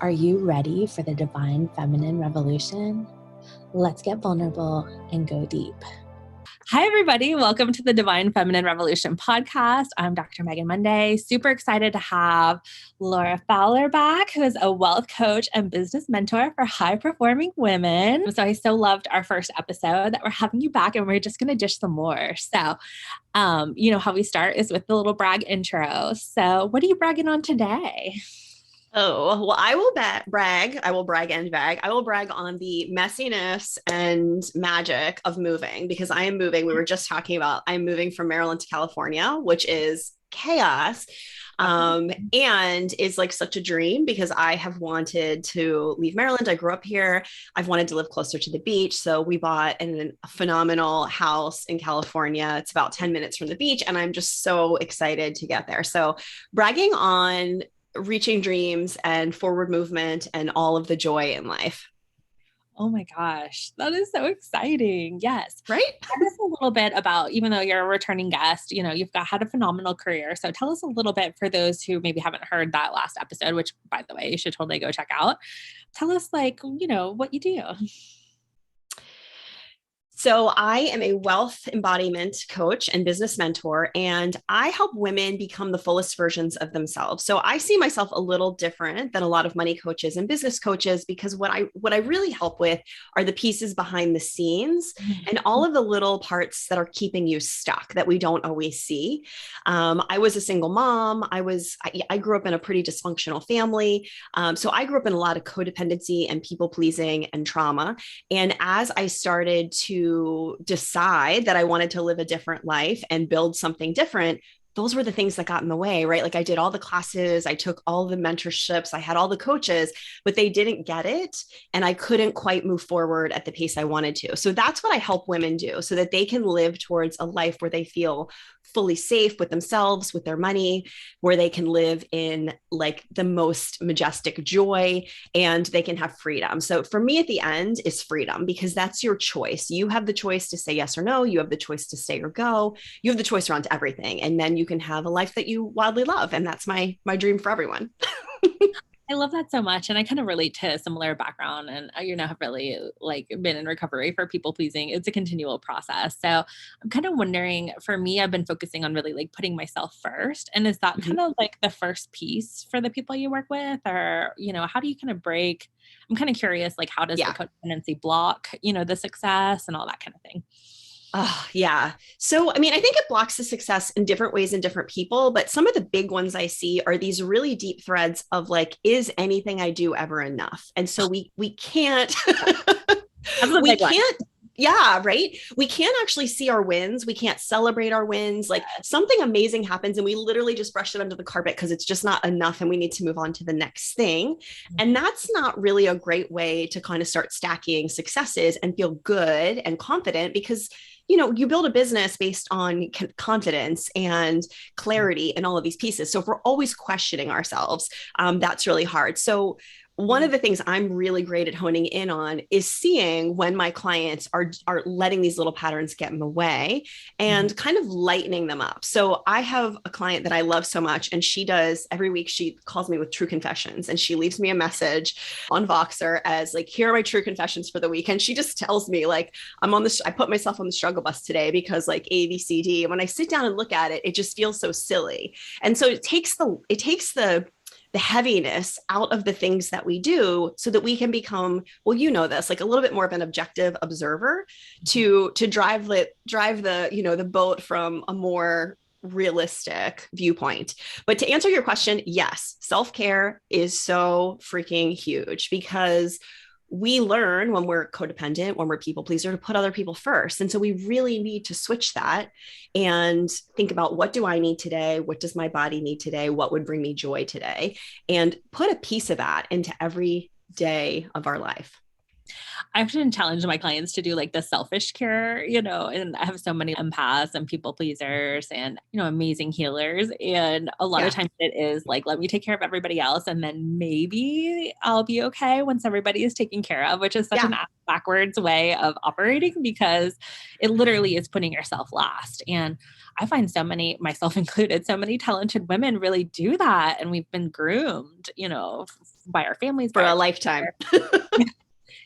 Are you ready for the divine feminine revolution? Let's get vulnerable and go deep. Hi, everybody. Welcome to the Divine Feminine Revolution podcast. I'm Dr. Megan Monday. Super excited to have Laura Fowler back, who is a wealth coach and business mentor for high-performing women. So I so loved our first episode that we're having you back, and we're just going to dish some more. So, you know how we start is with the little brag intro. So what are you bragging on today? Oh, well, I will brag. I will brag and bag. I will brag on the messiness and magic of moving because I am moving. We were just talking about I'm moving from Maryland to California, which is chaos. And is like such a dream because I have wanted to leave Maryland. I grew up here. I've wanted to live closer to the beach. So we bought a phenomenal house in California. It's about 10 minutes from the beach. And I'm just so excited to get there. So bragging on reaching dreams and forward movement and all of the joy in life. Oh my gosh, that is so exciting. Yes. Right? Tell us a little bit about, even though you're a returning guest, you know, had a phenomenal career. So tell us a little bit for those who maybe haven't heard that last episode, which by the way, you should totally go check out. Tell us what you do. So I am a wealth embodiment coach and business mentor, and I help women become the fullest versions of themselves. So I see myself a little different than a lot of money coaches and business coaches because what I really help with are the pieces behind the scenes and all of the little parts that are keeping you stuck that we don't always see. I was a single mom. I grew up in a pretty dysfunctional family. So I grew up in a lot of codependency and people pleasing and trauma. And as I started to decide that I wanted to live a different life and build something different, those were the things that got in the way, right? Like I did all the classes, I took all the mentorships, I had all the coaches, but they didn't get it. And I couldn't quite move forward at the pace I wanted to. So that's what I help women do so that they can live towards a life where they feel fully safe with themselves, with their money, where they can live in like the most majestic joy and they can have freedom. So for me at the end is freedom because that's your choice. You have the choice to say yes or no. You have the choice to stay or go. You have the choice around everything. And then you can have a life that you wildly love. And that's my dream for everyone. I love that so much. And I kind of relate to a similar background and, have really been in recovery for people pleasing. It's a continual process. So I'm kind of wondering, for me, I've been focusing on really like putting myself first. And is that kind of like the first piece for the people you work with? Or, how do you kind of break? I'm kind of curious, like how does the codependency block, the success and all that kind of thing? Oh, yeah. So, I mean, I think it blocks the success in different ways in different people, but some of the big ones I see are these really deep threads of like, is anything I do ever enough? And so we can't, we can't, yeah, right. We can't actually see our wins. We can't celebrate our wins. Like something amazing happens and we literally just brush it under the carpet because it's just not enough and we need to move on to the next thing. And that's not really a great way to kind of start stacking successes and feel good and confident because you build a business based on confidence and clarity and all of these pieces. So if we're always questioning ourselves, that's really hard. So one of the things I'm really great at honing in on is seeing when my clients are letting these little patterns get in the way and kind of lightening them up. So I have a client that I love so much, and every week she calls me with true confessions, and she leaves me a message on Voxer as like, here are my true confessions for the week. And she just tells me like, I put myself on the struggle bus today because like A, B, C, D. And when I sit down and look at it, it just feels so silly. And so it takes the heaviness out of the things that we do so that we can become, well, this, like a little bit more of an objective observer to drive the boat from a more realistic viewpoint. But to answer your question, yes, self-care is so freaking huge because we learn when we're codependent, when we're people pleaser, to put other people first. And so we really need to switch that and think about, what do I need today? What does my body need today? What would bring me joy today? And put a piece of that into every day of our life. I actually challenge my clients to do like the selfish care, you know, and I have so many empaths and people pleasers and, you know, amazing healers. And a lot of times it is like, let me take care of everybody else. And then maybe I'll be okay once everybody is taken care of, which is such an backwards way of operating because it literally is putting yourself last. And I find so many, myself included, so many talented women really do that. And we've been groomed, you know, by our families for a lifetime.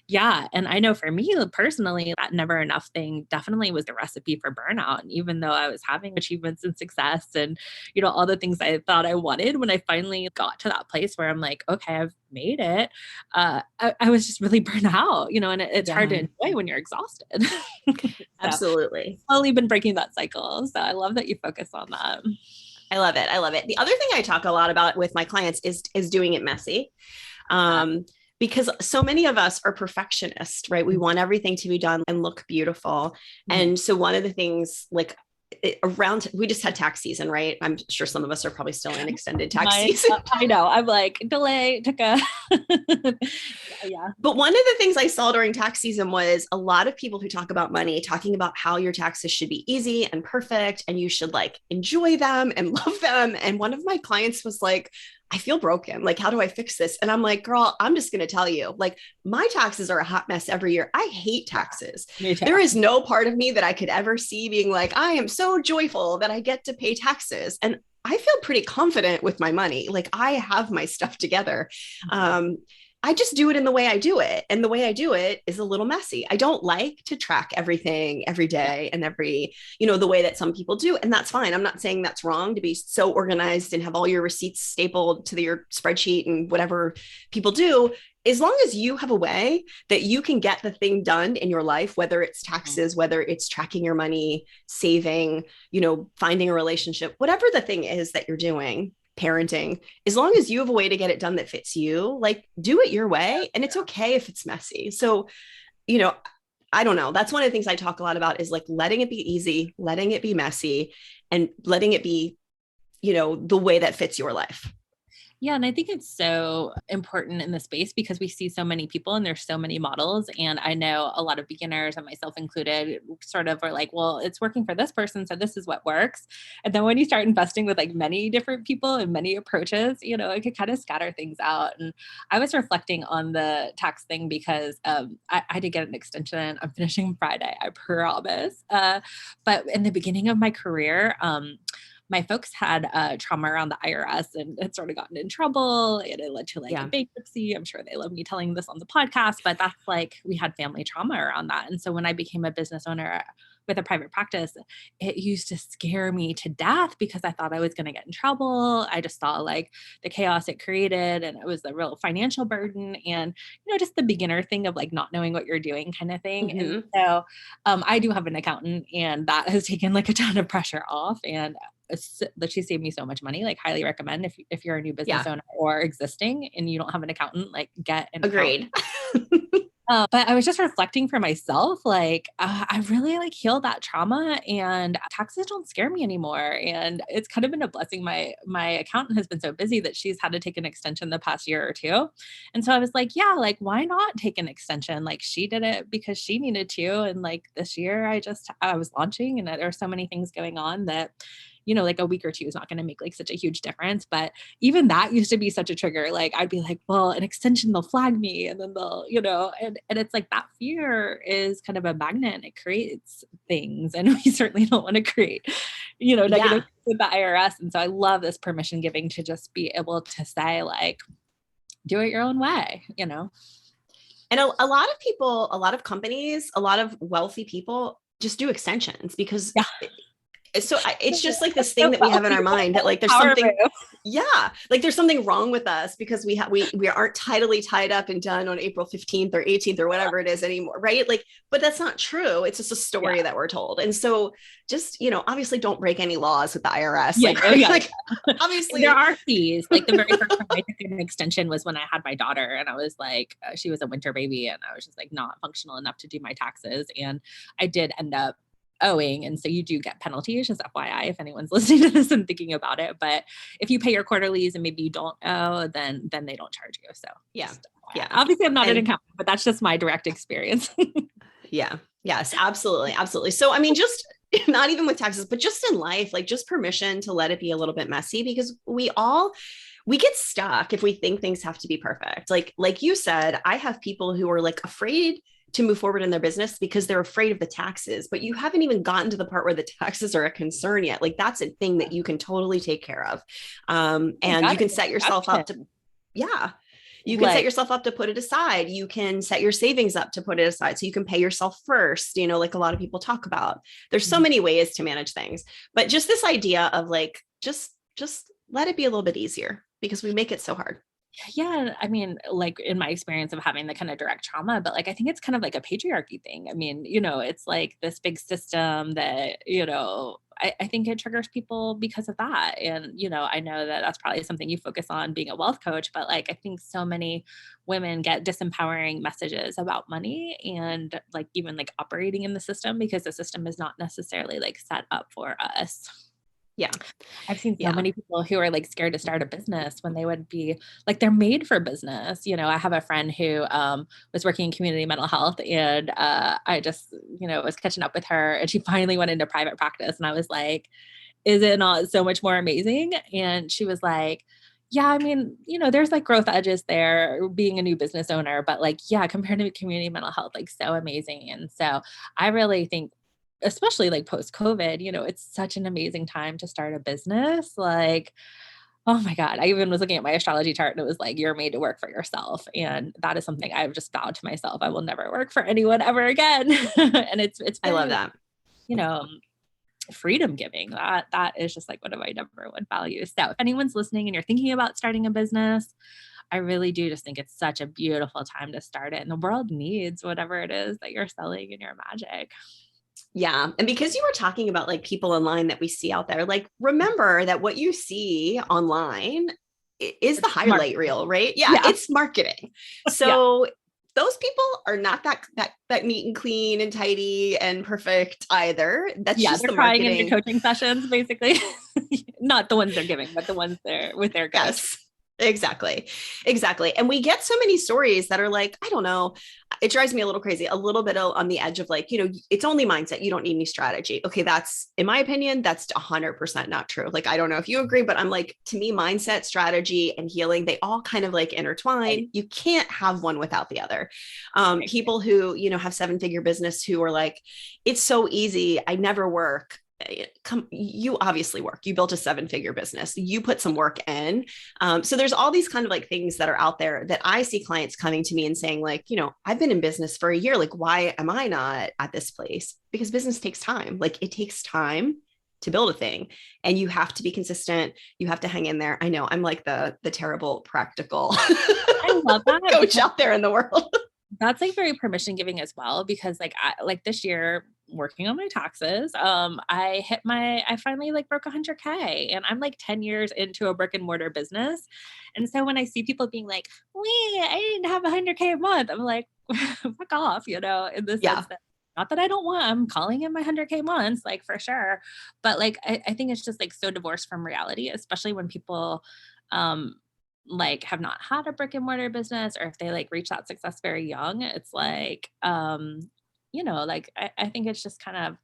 Yeah. And I know for me personally, that never enough thing definitely was the recipe for burnout. And even though I was having achievements and success and, you know, all the things I thought I wanted, when I finally got to that place where I'm like, okay, I've made it, I was just really burnt out, you know, and it's hard to enjoy when you're exhausted. Absolutely. Slowly been breaking that cycle. So I love that you focus on that. I love it. I love it. The other thing I talk a lot about with my clients is doing it messy. Because so many of us are perfectionists, right? We want everything to be done and look beautiful. And so one of the things like we just had tax season, right? I'm sure some of us are probably still in extended tax season. I know. I'm like, delay, took a. Yeah. But one of the things I saw during tax season was a lot of people who talk about money, talking about how your taxes should be easy and perfect, and you should like enjoy them and love them. And one of my clients was like, I feel broken. Like, how do I fix this? And I'm like, girl, I'm just going to tell you, like, my taxes are a hot mess every year. I hate taxes. There is no part of me that I could ever see being like, I am so joyful that I get to pay taxes. And I feel pretty confident with my money. Like, I have my stuff together. I just do it in the way I do it. And the way I do it is a little messy. I don't like to track everything every day and every, you know, the way that some people do. And that's fine. I'm not saying that's wrong to be so organized and have all your receipts stapled to your spreadsheet and whatever people do. As long as you have a way that you can get the thing done in your life, whether it's taxes, whether it's tracking your money, saving, you know, finding a relationship, whatever the thing is that you're doing, parenting, as long as you have a way to get it done that fits you, like do it your way. And it's okay if it's messy. So, you know, I don't know. That's one of the things I talk a lot about is like letting it be easy, letting it be messy, and letting it be, you know, the way that fits your life. Yeah. And I think it's so important in the space because we see so many people and there's so many models. And I know a lot of beginners and myself included sort of are like, well, it's working for this person, so this is what works. And then when you start investing with like many different people and many approaches, you know, it could kind of scatter things out. And I was reflecting on the tax thing because I did get an extension. I'm finishing Friday, I promise. But in the beginning of my career, my folks had trauma around the IRS and had sort of gotten in trouble and it led to like a bankruptcy. I'm sure they love me telling this on the podcast, but that's like, we had family trauma around that. And so when I became a business owner with a private practice, it used to scare me to death because I thought I was going to get in trouble. I just saw like the chaos it created and it was a real financial burden and, you know, just the beginner thing of like not knowing what you're doing kind of thing. Mm-hmm. And so I do have an accountant and that has taken like a ton of pressure off and that she saved me so much money. Like highly recommend if you're a new business owner or existing and you don't have an accountant, like get an Agreed. But I was just reflecting for myself, like I really like healed that trauma and taxes don't scare me anymore. And it's kind of been a blessing. My accountant has been so busy that she's had to take an extension the past year or two. And so I was like, yeah, like why not take an extension? Like she did it because she needed to. And like this year I was launching and there are so many things going on that, you know, like a week or two is not going to make like such a huge difference. But even that used to be such a trigger. Like I'd be like, well, an extension, they'll flag me and then they'll, you know, and it's like that fear is kind of a magnet. It creates things and we certainly don't want to create, you know, negative with the IRS. And so I love this permission giving to just be able to say like, do it your own way, you know? And a lot of people, a lot of companies, a lot of wealthy people just do extensions because so it's just like this thing that we have in our mind that like there's something, like there's something wrong with us because we aren't tidily tied up and done on April 15th or 18th or whatever it is anymore. Right. Like, but that's not true. It's just a story that we're told. And so just, you know, obviously don't break any laws with the IRS. Like obviously there are fees. Like the very first time I took an extension was when I had my daughter and I was like, she was a winter baby and I was just like not functional enough to do my taxes. And I did end up owing. And so you do get penalties, just FYI, if anyone's listening to this and thinking about it. But if you pay your quarterlies and maybe you don't owe, then they don't charge you. So Yeah. just, Yeah. obviously I'm not an accountant, but that's just my direct experience. Yeah. Yes, absolutely. Absolutely. So, I mean, just not even with taxes, but just in life, like just permission to let it be a little bit messy, because we get stuck if we think things have to be perfect. Like you said, I have people who are like afraid to move forward in their business because they're afraid of the taxes, but you haven't even gotten to the part where the taxes are a concern yet. Like that's a thing that you can totally take care of. And you can set yourself up to, yeah, you can set yourself up to put it aside. You can set your savings up to put it aside so you can pay yourself first, like a lot of people talk about. There's so many ways to manage things, but just this idea of like, just let it be a little bit easier because we make it so hard. Yeah. I mean, like in my experience of having the kind of direct trauma, but like, I think it's kind of like a patriarchy thing. I mean, it's like this big system that, I think it triggers people because of that. And, I know that that's probably something you focus on being a wealth coach, but like, I think so many women get disempowering messages about money and like, even like operating in the system because the system is not necessarily like set up for us. Yeah. I've seen so many people who are like scared to start a business when they would be like, they're made for business. I have a friend who was working in community mental health and I just, was catching up with her and she finally went into private practice. And I was like, is it not so much more amazing? And she was like, yeah, I mean, there's like growth edges there being a new business owner, but like, yeah, compared to community mental health, like so amazing. And so I really think especially like post COVID, it's such an amazing time to start a business. Like, oh my God, I even was looking at my astrology chart and it was like, you're made to work for yourself. And that is something I've just vowed to myself. I will never work for anyone ever again. And it's I love that. Freedom giving. That is just like one of my number one values. So if anyone's listening and you're thinking about starting a business, I really do just think it's such a beautiful time to start it. And the world needs whatever it is that you're selling in your magic. Yeah. And because you were talking about like people online that we see out there, like remember that what you see online is the highlight reel, right? Yeah. It's marketing. So those people are not that neat and clean and tidy and perfect either. That's just they're the crying marketing. in your coaching sessions, basically. Not the ones they're giving, but the ones they're with their coach. Yes. Exactly. And we get so many stories that are like, I don't know, it drives me a little crazy, a little bit on the edge of like, it's only mindset. You don't need any strategy. Okay. That's, in my opinion, that's 100% not true. Like, I don't know if you agree, but I'm like, to me, mindset, strategy, and healing, they all kind of like intertwine. Right. You can't have one without the other. Right. People who, have 7-figure business who are like, it's so easy. I never work. You obviously work. You built a 7-figure business. You put some work in. So there's all these kind of like things that are out there that I see clients coming to me and saying like, I've been in business for a year. Like, why am I not at this place? Because business takes time. Like it takes time to build a thing and you have to be consistent. You have to hang in there. I know I'm like the terrible practical I love that coach out there in the world. That's like very permission giving as well, because like this year working on my taxes, I finally like broke 100K and I'm like 10 years into a brick and mortar business. And so when I see people being like, I didn't have 100K a month, I'm like, fuck off, in the sense that not that I don't want, I'm calling in my 100K months, like for sure. But like, I think it's just like so divorced from reality, especially when people, like have not had a brick and mortar business, or if they like reach that success very young, it's like, like I think it's just kind of,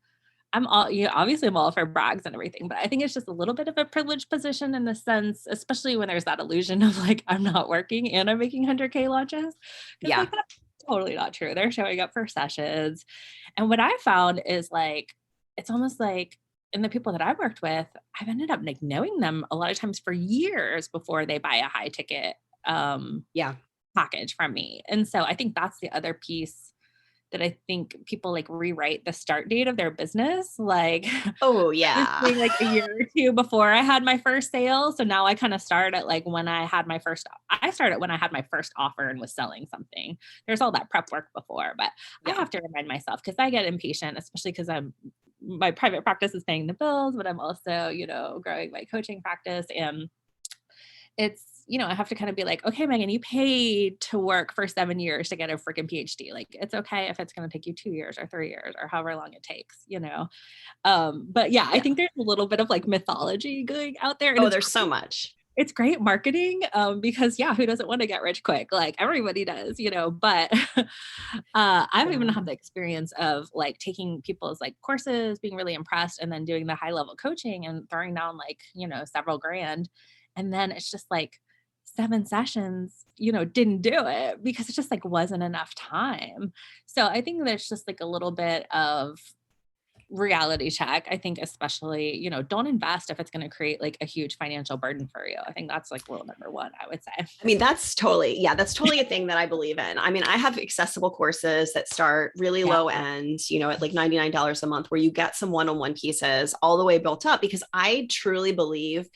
obviously I'm all for brags and everything, but I think it's just a little bit of a privileged position in the sense, especially when there's that illusion of like, I'm not working and I'm making 100K launches. Yeah. Like, that's totally not true. They're showing up for sessions. And what I found is like, it's almost like, and the people that I've worked with, I've ended up like knowing them a lot of times for years before they buy a high ticket package from me. And so I think that's the other piece that I think people like rewrite the start date of their business. Like, oh yeah, like a year or two before I had my first sale. So now I kind of start at like I started when I had my first offer and was selling something. There's all that prep work before, but I have to remind myself because I get impatient, especially because my private practice is paying the bills, but I'm also, growing my coaching practice. And it's, I have to kind of be like, okay, Megan, you paid to work for 7 years to get a freaking PhD. Like, it's okay if it's going to take you 2 years or 3 years or however long it takes, but yeah, I think there's a little bit of like mythology going out there. And there's so much. It's great marketing, because who doesn't want to get rich quick? Like everybody does, but I've even had the experience of like taking people's like courses, being really impressed, and then doing the high level coaching and throwing down like, several grand. And then it's just like 7 sessions, didn't do it because it just like wasn't enough time. So I think there's just like a little bit of reality check. I think especially, don't invest if it's going to create like a huge financial burden for you. I think that's like rule number 1, I would say. I mean, that's totally a thing that I believe in. I mean, I have accessible courses that start really low end, at like $99 a month, where you get some one-on-one pieces all the way built up, because I truly believe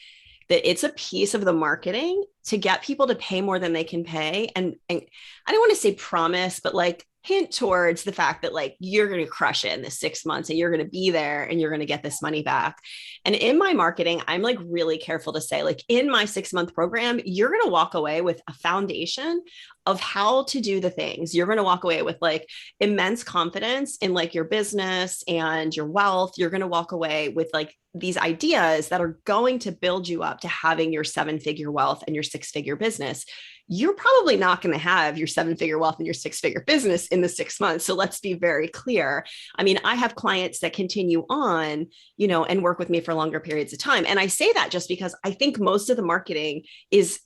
that it's a piece of the marketing to get people to pay more than they can pay. And I don't want to say promise, but like hint towards the fact that like you're going to crush it in the 6 months and you're going to be there and you're going to get this money back. And in my marketing, I'm like really careful to say, like, in my 6-month program, you're going to walk away with a foundation of how to do the things. You're going to walk away with like immense confidence in like your business and your wealth. You're going to walk away with like these ideas that are going to build you up to having your 7-figure wealth and your 6-figure business. You're probably not going to have your 7-figure wealth and your 6-figure business in the 6 months. So let's be very clear. I mean, I have clients that continue on, and work with me for longer periods of time. And I say that just because I think most of the marketing is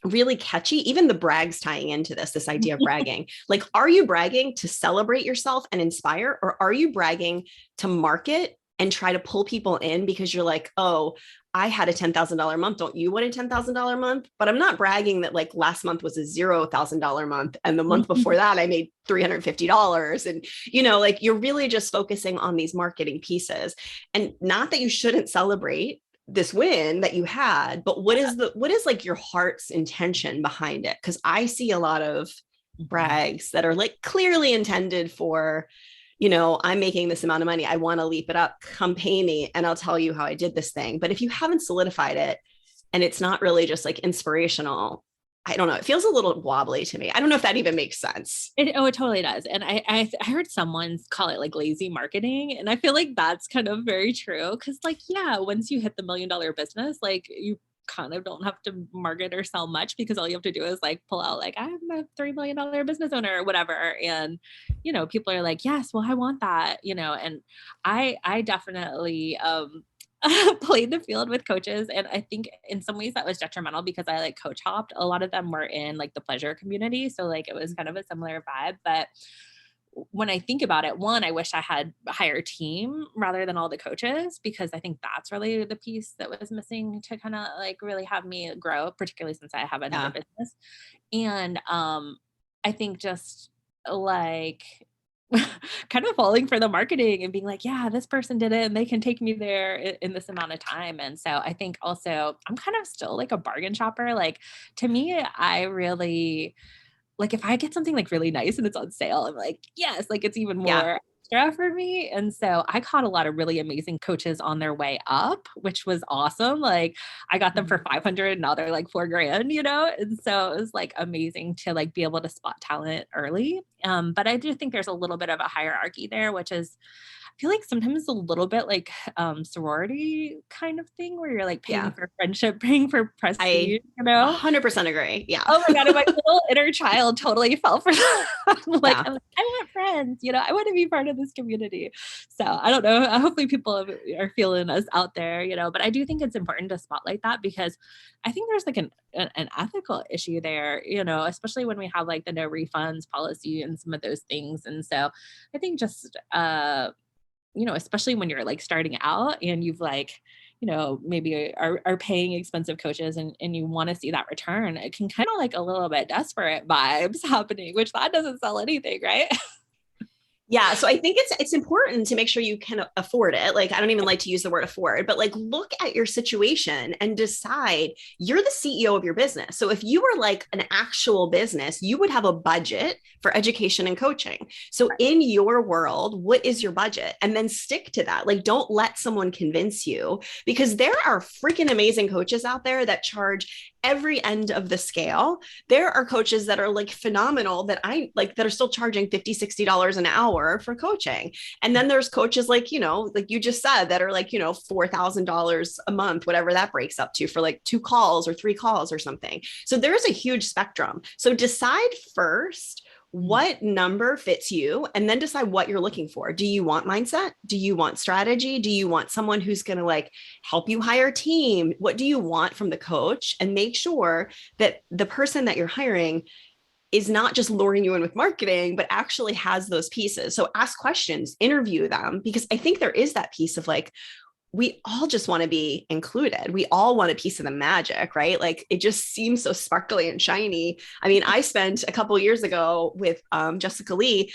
really catchy. Even the brags tying into this idea of bragging. Like, are you bragging to celebrate yourself and inspire, or are you bragging to market and try to pull people in because you're like, oh, I had a $10,000 month. Don't you want a $10,000 month? But I'm not bragging that like last month was a $0,000 month. And the month before that, I made $350. And, like you're really just focusing on these marketing pieces. And not that you shouldn't celebrate this win that you had, but what is like your heart's intention behind it? Because I see a lot of brags that are like clearly intended for, I'm making this amount of money, I want to leap it up, come pay me and I'll tell you how I did this thing. But if you haven't solidified it and it's not really just like inspirational, I don't know, it feels a little wobbly to me. I don't know if that even makes sense. It totally does. And I heard someone call it like lazy marketing. And I feel like that's kind of very true. Cause like, once you hit the $1 million business, like you kind of don't have to market or sell much, because all you have to do is like pull out like, I'm a $3 million business owner or whatever. And, people are like, yes, well, I want that, and I definitely, played the field with coaches. And I think in some ways that was detrimental because I like coach hopped. A lot of them were in like the pleasure community. So like it was kind of a similar vibe. But when I think about it, one, I wish I had a higher team rather than all the coaches, because I think that's really the piece that was missing to kind of like really have me grow, particularly since I have another business. And I think just like kind of falling for the marketing and being like, yeah, this person did it and they can take me there in this amount of time. And so I think also I'm kind of still like a bargain shopper. Like to me, I really like if I get something like really nice and it's on sale, I'm like, yes, like it's even more extra for me. And so I caught a lot of really amazing coaches on their way up, which was awesome. Like I got them for 500 and now they're like $4,000, And so it was like amazing to like be able to spot talent early. But I do think there's a little bit of a hierarchy there, which is, I feel like sometimes it's a little bit like sorority kind of thing where you're like paying for friendship, paying for prestige, 100% agree. Yeah. Oh my God. My little inner child totally fell for that. I'm like, I want friends, I want to be part of this community. So I don't know. Hopefully people are feeling us out there, but I do think it's important to spotlight that because I think there's like an ethical issue there, especially when we have like the no refunds policy and some of those things. And so I think just, especially when you're like starting out and you've like, maybe are paying expensive coaches and you want to see that return, it can kind of like a little bit desperate vibes happening, which that doesn't sell anything, right? Yeah. So I think it's important to make sure you can afford it. Like, I don't even like to use the word afford, but like look at your situation and decide you're the CEO of your business. So if you were like an actual business, you would have a budget for education and coaching. So in your world, what is your budget? And then stick to that. Like, don't let someone convince you, because there are freaking amazing coaches out there that charge every end of the scale. There are coaches that are like phenomenal that I like that are still charging $50, $60 an hour for coaching. And then there's coaches like, like you just said, that are like, $4,000 a month, whatever that breaks up to for like 2 calls or 3 calls or something. So there's a huge spectrum. So decide first what number fits you, and then decide what you're looking for. Do you want mindset? Do you want strategy? Do you want someone who's going to like help you hire a team? What do you want from the coach? And make sure that the person that you're hiring is not just luring you in with marketing, but actually has those pieces. So ask questions, interview them, because I think there is that piece of like, we all just want to be included. We all want a piece of the magic, right? Like it just seems so sparkly and shiny. I mean, I spent a couple of years ago with Jessica Lee,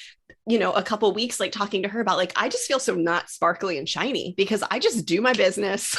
a couple of weeks like talking to her about like, I just feel so not sparkly and shiny because I just do my business.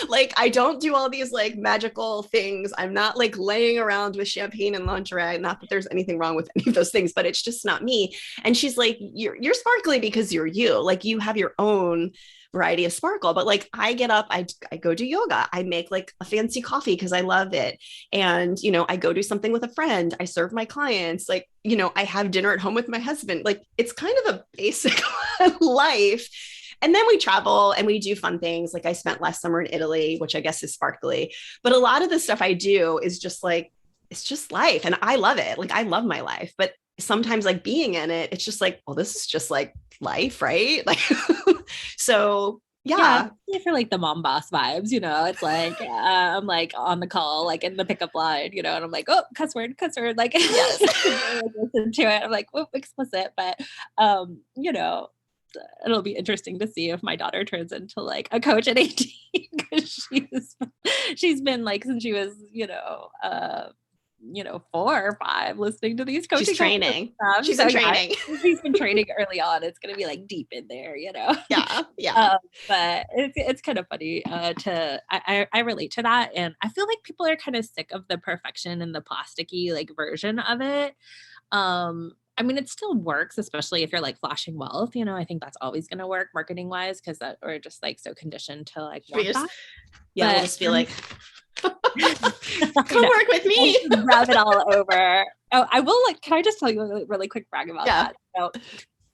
Like I don't do all these like magical things. I'm not like laying around with champagne and lingerie. Not that there's anything wrong with any of those things, but it's just not me. And she's like, you're sparkly because you're you. Like you have your own variety of sparkle. But like I get up, I go do yoga, I make like a fancy coffee because I love it. And, I go do something with a friend, I serve my clients, like, I have dinner at home with my husband. Like it's kind of a basic life. And then we travel and we do fun things. Like I spent last summer in Italy, which I guess is sparkly, but a lot of the stuff I do is just like, it's just life. And I love it. Like I love my life, but sometimes like being in it, it's just like, well, this is just like life, right? Like, so yeah. For like the mom boss vibes, it's like, I'm like on the call, like in the pickup line, and I'm like, oh, cuss word, like, yes. Listen to it. I'm like, whoop, explicit. But, it'll be interesting to see if my daughter turns into like a coach at 18 because she's been like, since she was, 4 or 5 listening to these coaching. She's training. She's in training. She's been training early on. It's going to be like deep in there, Yeah. Yeah. But it's kind of funny I relate to that. And I feel like people are kind of sick of the perfection and the plasticky like version of it. I mean, it still works, especially if you're like flashing wealth, I think that's always going to work marketing wise, because that we're just like so conditioned to like want that. Yeah, we'll just feel like, come work with me. Rub it all over. Oh, I will like, can I just tell you a really quick brag about that?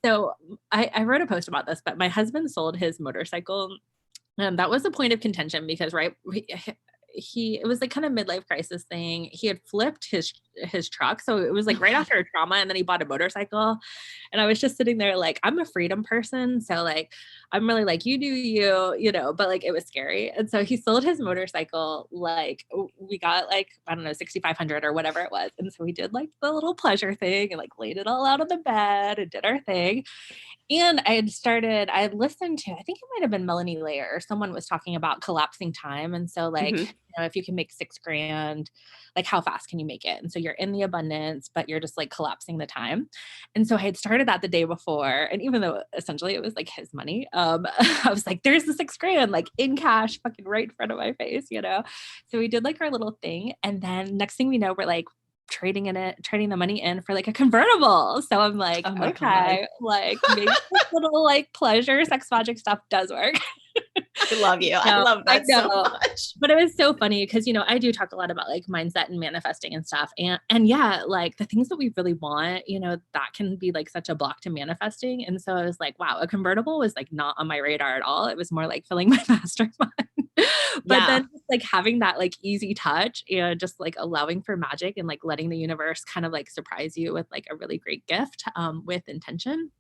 So I wrote a post about this, but my husband sold his motorcycle. And that was a point of contention because, right, it was like kind of midlife crisis thing. He had flipped his truck. So it was like right after a trauma, and then he bought a motorcycle. And I was just sitting there like, I'm a freedom person. So like, I'm really like, you do you, but like, it was scary. And so he sold his motorcycle. Like we got like, I don't know, 6,500 or whatever it was. And so we did like the little pleasure thing and like laid it all out on the bed and did our thing. And I had listened to, I think it might've been Melanie Layer or someone was talking about collapsing time. And so like, if you can make $6,000, like how fast can you make it? And so you're in the abundance, but you're just like collapsing the time. And so I had started that the day before. And even though essentially it was like his money, I was like, there's the $6,000, like in cash, fucking right in front of my face, So we did like our little thing. And then next thing we know, we're like, trading the money in for like a convertible. So I'm like, okay, God. Like maybe this little like pleasure, sex magic stuff does work. I love you. I love that so much. But it was so funny because, I do talk a lot about like mindset and manifesting and stuff. And yeah, like the things that we really want, that can be like such a block to manifesting. And so I was like, wow, a convertible was like not on my radar at all. It was more like filling my mastermind. But then just like having that like easy touch and just like allowing for magic and like letting the universe kind of like surprise you with like a really great gift with intention.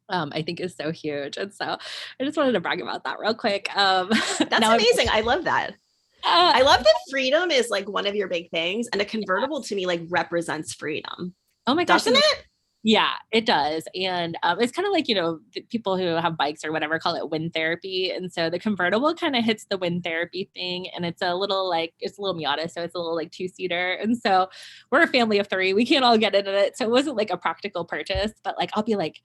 I think is so huge. And so I just wanted to brag about that real quick. That's amazing. I love that. I love that freedom is like one of your big things. And a convertible to me like represents freedom. Oh my gosh. Doesn't it? Yeah, it does. And it's kind of like, people who have bikes or whatever call it wind therapy. And so the convertible kind of hits the wind therapy thing. And it's a little Miata. So it's a little like 2-seater. And so we're a family of 3. We can't all get into it. So it wasn't like a practical purchase, but like, I'll be like,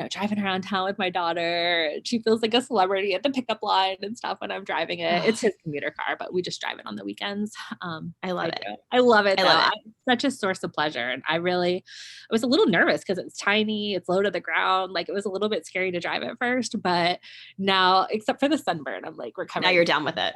driving around town with my daughter. She feels like a celebrity at the pickup line and stuff when I'm driving it. It's his commuter car, but we just drive it on the weekends. I love it. I love it. It's such a source of pleasure. And I was a little nervous because it's tiny, it's low to the ground. Like it was a little bit scary to drive at first, but now, except for the sunburn, I'm like recovering. Now you're down with it.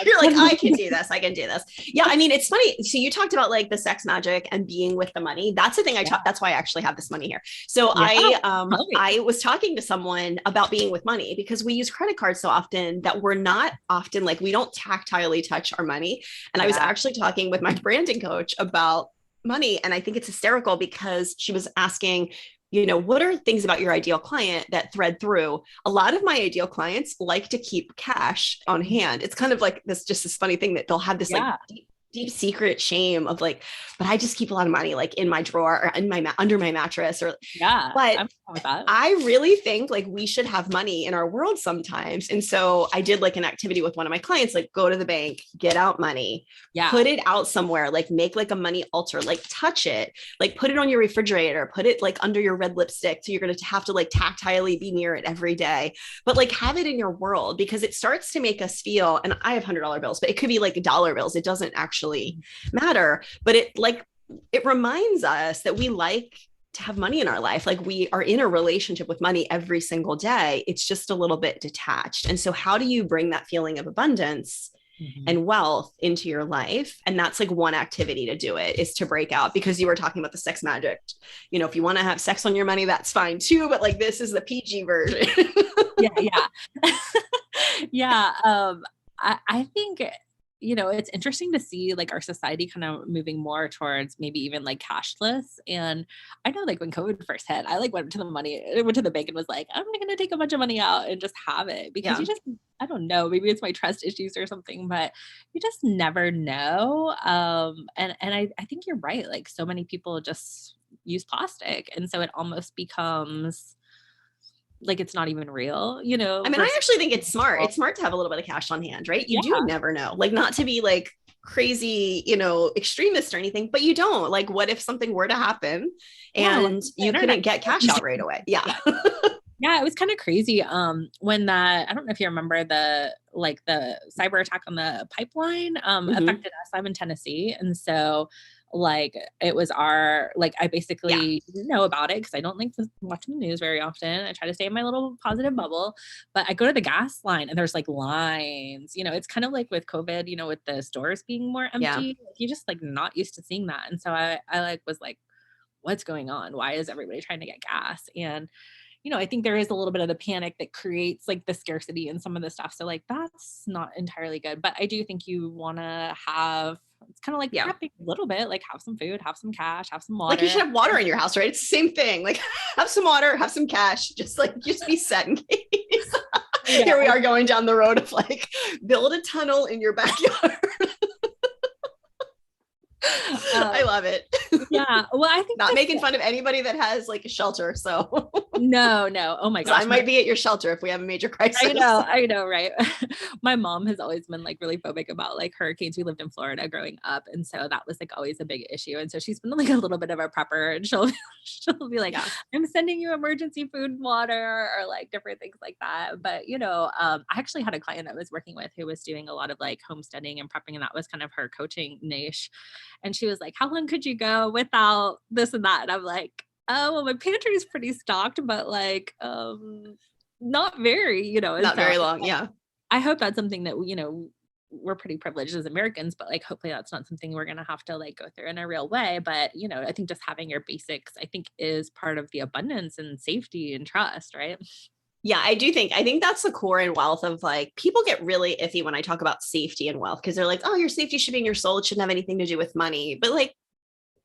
You're like, I can do this. I can do this. Yeah. I mean, it's funny. So you talked about like the sex magic and being with the money. That's the thing that's why I actually have this money here. So I was talking to someone about being with money because we use credit cards so often that we're not often like, we don't tactilely touch our money. And I was actually talking with my branding coach about money. And I think it's hysterical because she was asking, what are things about your ideal client that thread through? A lot of my ideal clients like to keep cash on hand. It's kind of like this funny thing that they'll have this like deep secret shame of like, but I just keep a lot of money like in my drawer or in my under my mattress or but I'm with that. I really think like we should have money in our world sometimes. And so I did like an activity with one of my clients, like go to the bank, get out money, put it out somewhere, like make like a money altar, like touch it, like put it on your refrigerator, put it like under your red lipstick. So you're going to have to like tactilely be near it every day, but like have it in your world because it starts to make us feel, and I have $100 bills, but it could be like dollar bills. It doesn't actually matter, but it reminds us that we like to have money in our life. Like we are in a relationship with money every single day. It's just a little bit detached. And so how do you bring that feeling of abundance and wealth into your life? And that's like one activity to do it is to break out, because you were talking about the sex magic. If you want to have sex on your money, that's fine too. But like, this is the PG version. I think, it's interesting to see like our society kind of moving more towards maybe even like cashless. And I know like when COVID first hit, I like went to the bank and was like, I'm going to take a bunch of money out and just have it because I don't know, maybe it's my trust issues or something, but you just never know. And I think you're right. Like so many people just use plastic. And so it almost becomes like it's not even real, I mean, I actually think it's smart. It's smart to have a little bit of cash on hand, right? You do never know, like not to be like crazy, extremist or anything, but you don't like, what if something were to happen and you couldn't get cash out right away? Yeah. Yeah, it was kind of crazy. When I don't know if you remember the cyber attack on the pipeline affected us. I'm in Tennessee. And so like it was I basically didn't know about it because I don't like watching the news very often. I try to stay in my little positive bubble, but I go to the gas line and there's like lines, it's kind of like with COVID, with the stores being more empty, you just like not used to seeing that. And so I like was like, what's going on? Why is everybody trying to get gas? And I think there is a little bit of the panic that creates like the scarcity in some of the stuff. So like, that's not entirely good, but I do think you want to have, it's kind of like prepping a little bit, like have some food, have some cash, have some water. Like you should have water in your house, right? It's the same thing. Like have some water, have some cash, just be set in case. Here we are going down the road of like, build a tunnel in your backyard. I love it. Yeah. Well, I think not making fun of anybody that has like a shelter. So no. Oh my gosh. I might be at your shelter if we have a major crisis. I know. Right. My mom has always been like really phobic about like hurricanes. We lived in Florida growing up. And so that was like always a big issue. And so she's been like a little bit of a prepper, and she'll be like, I'm sending you emergency food and water or like different things like that. But, I actually had a client I was working with who was doing a lot of like homesteading and prepping. And that was kind of her coaching niche. And she was like, how long could you go without this and that? And I'm like, oh, well, my pantry is pretty stocked, but like, not very, not very long. Yeah. I hope that's something that, we're pretty privileged as Americans, but like, hopefully that's not something we're going to have to like go through in a real way. But, I think just having your basics, I think is part of the abundance and safety and trust, right? Yeah, I think that's the core and wealth of like, people get really iffy when I talk about safety and wealth because they're like, oh, your safety should be in your soul. It shouldn't have anything to do with money. But like,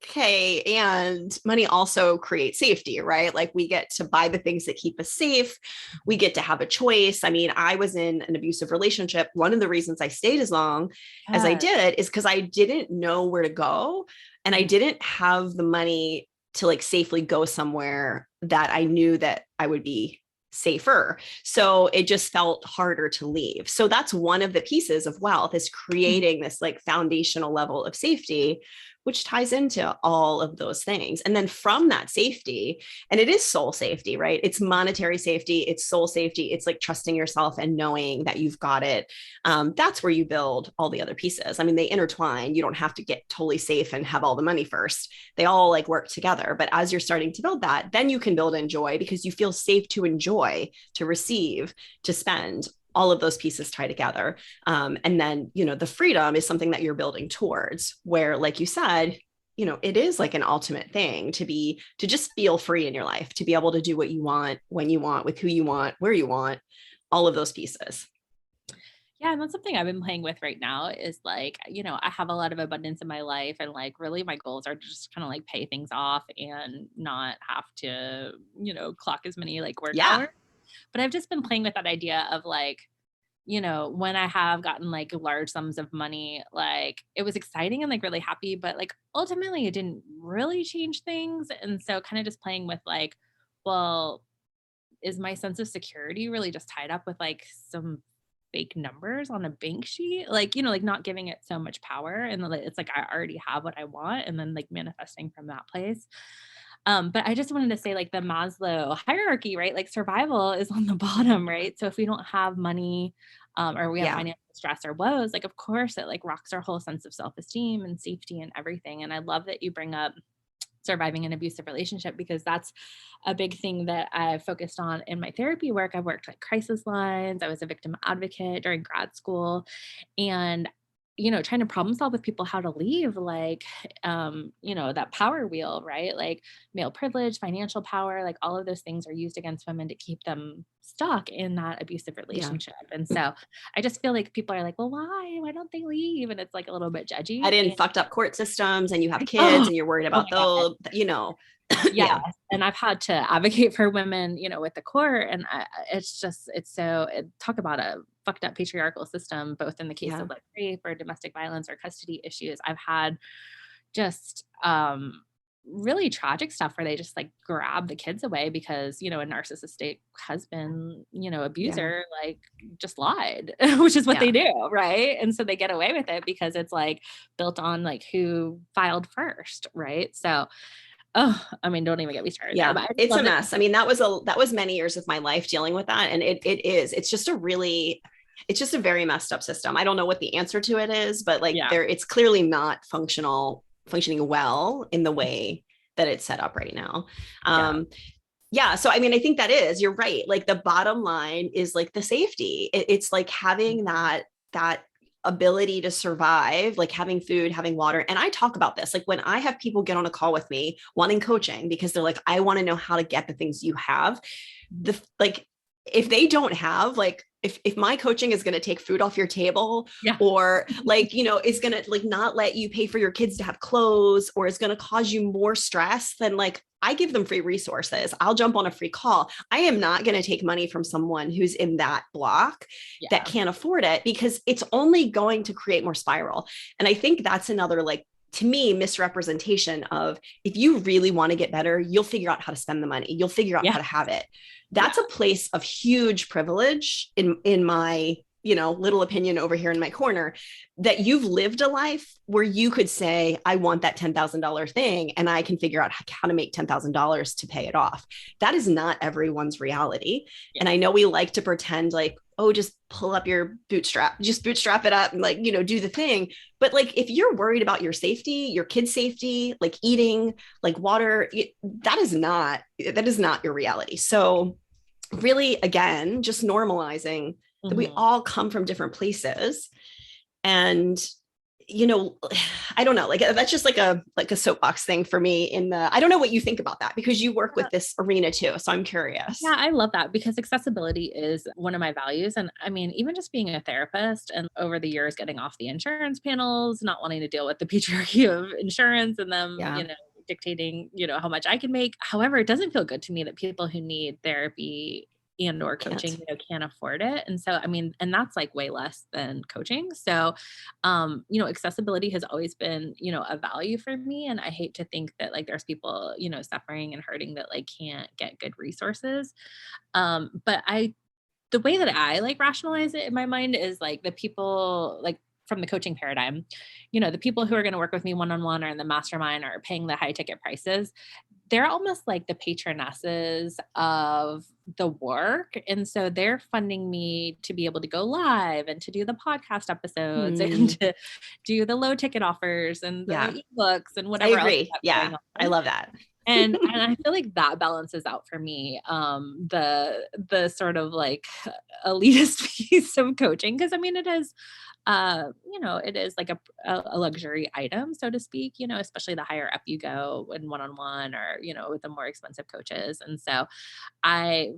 okay, and money also creates safety, right? Like we get to buy the things that keep us safe. We get to have a choice. I mean, I was in an abusive relationship. One of the reasons I stayed as long as I did is because I didn't know where to go. And I didn't have the money to like safely go somewhere that I knew that I would be safer. So it just felt harder to leave. So that's one of the pieces of wealth, is creating this like foundational level of safety which ties into all of those things. And then from that safety, and it is soul safety, right? It's monetary safety, it's soul safety, it's like trusting yourself and knowing that you've got it. That's where you build all the other pieces. I mean, they intertwine. You don't have to get totally safe and have all the money first. They all like work together. But as you're starting to build that, then you can build in joy because you feel safe to enjoy, to receive, to spend. All of those pieces tie together. And then, the freedom is something that you're building towards where, like you said, it is like an ultimate thing to just feel free in your life, to be able to do what you want, when you want, with who you want, where you want, all of those pieces. Yeah, and that's something I've been playing with right now is like, I have a lot of abundance in my life and like really my goals are to just kind of like pay things off and not have to, clock as many like work hours. But I've just been playing with that idea of like, when I have gotten like large sums of money, like it was exciting and like really happy, but like ultimately it didn't really change things. And so kind of just playing with like, well, is my sense of security really just tied up with like some fake numbers on a bank sheet? Like, like not giving it so much power. And it's like, I already have what I want. And then like manifesting from that place. But I just wanted to say like the Maslow hierarchy, right? Like survival is on the bottom, right? So if we don't have money, or we have financial stress or woes, like of course it like rocks our whole sense of self-esteem and safety and everything. And I love that you bring up surviving an abusive relationship because that's a big thing that I've focused on in my therapy work. I've worked like crisis lines. I was a victim advocate during grad school and trying to problem solve with people how to leave like that power wheel, right? Like male privilege, financial power, like all of those things are used against women to keep them stuck in that abusive relationship. And so I just feel like people are like, well, why don't they leave? And it's like a little bit judgy. Add in fucked up court systems and you have kids and you're worried about those, Yes. And I've had to advocate for women, with the court. And talk about a fucked up patriarchal system, both in the case of like rape or domestic violence or custody issues. I've had just really tragic stuff where they just like grab the kids away because, a narcissistic husband, abuser, like just lied, which is what they do. Right. And so they get away with it because it's like built on like who filed first. Right. So I mean, don't even get me started. Yeah, there, it's a mess. I mean, that was many years of my life dealing with that. And it's just a very messed up system. I don't know what the answer to it is, but like it's clearly not functioning well in the way that it's set up right now. So I mean, I think you're right. Like the bottom line is like the safety. It's like having that ability to survive, like having food, having water. And I talk about this, like when I have people get on a call with me wanting coaching because they're like, I want to know how to get the things you have. If they don't have like, if my coaching is going to take food off your table or like, is going to like not let you pay for your kids to have clothes or is going to cause you more stress, then like I give them free resources. I'll jump on a free call. I am not going to take money from someone who's in that block that can't afford it because it's only going to create more spiral. And I think that's another like, to me, misrepresentation of if you really want to get better, you'll figure out how to spend the money. You'll figure out how to have it. That's a place of huge privilege in my, little opinion over here in my corner, that you've lived a life where you could say, I want that $10,000 thing and I can figure out how to make $10,000 to pay it off. That is not everyone's reality. And I know we like to pretend like, oh, just pull up your bootstrap, just bootstrap it up and like, do the thing. But like, if you're worried about your safety, your kids' safety, like eating, like water, that is not your reality. So really, again, just normalizing that we all come from different places. And, I don't know, like that's just like a soapbox thing for me I don't know what you think about that because you work with this arena too. So I'm curious. Yeah, I love that because accessibility is one of my values. And I mean, even just being a therapist and over the years getting off the insurance panels, not wanting to deal with the patriarchy of insurance and them, dictating, how much I can make. However, it doesn't feel good to me that people who need therapy and or coaching, can't afford it. And so, I mean, and that's like way less than coaching. So, accessibility has always been, a value for me. And I hate to think that like there's people, suffering and hurting that like can't get good resources. But the way that I like rationalize it in my mind is like the people, like from the coaching paradigm, the people who are going to work with me one-on-one or in the mastermind or paying the high ticket prices, they're almost like the patronesses of the work. And so they're funding me to be able to go live and to do the podcast episodes and to do the low ticket offers and the ebooks and I whatever else agree. Yeah. I love that. and I feel like that balances out for me, the sort of like elitist piece of coaching. Cause I mean, it is, it is like a luxury item, so to speak, especially the higher up you go in one-on-one or, with the more expensive coaches. And so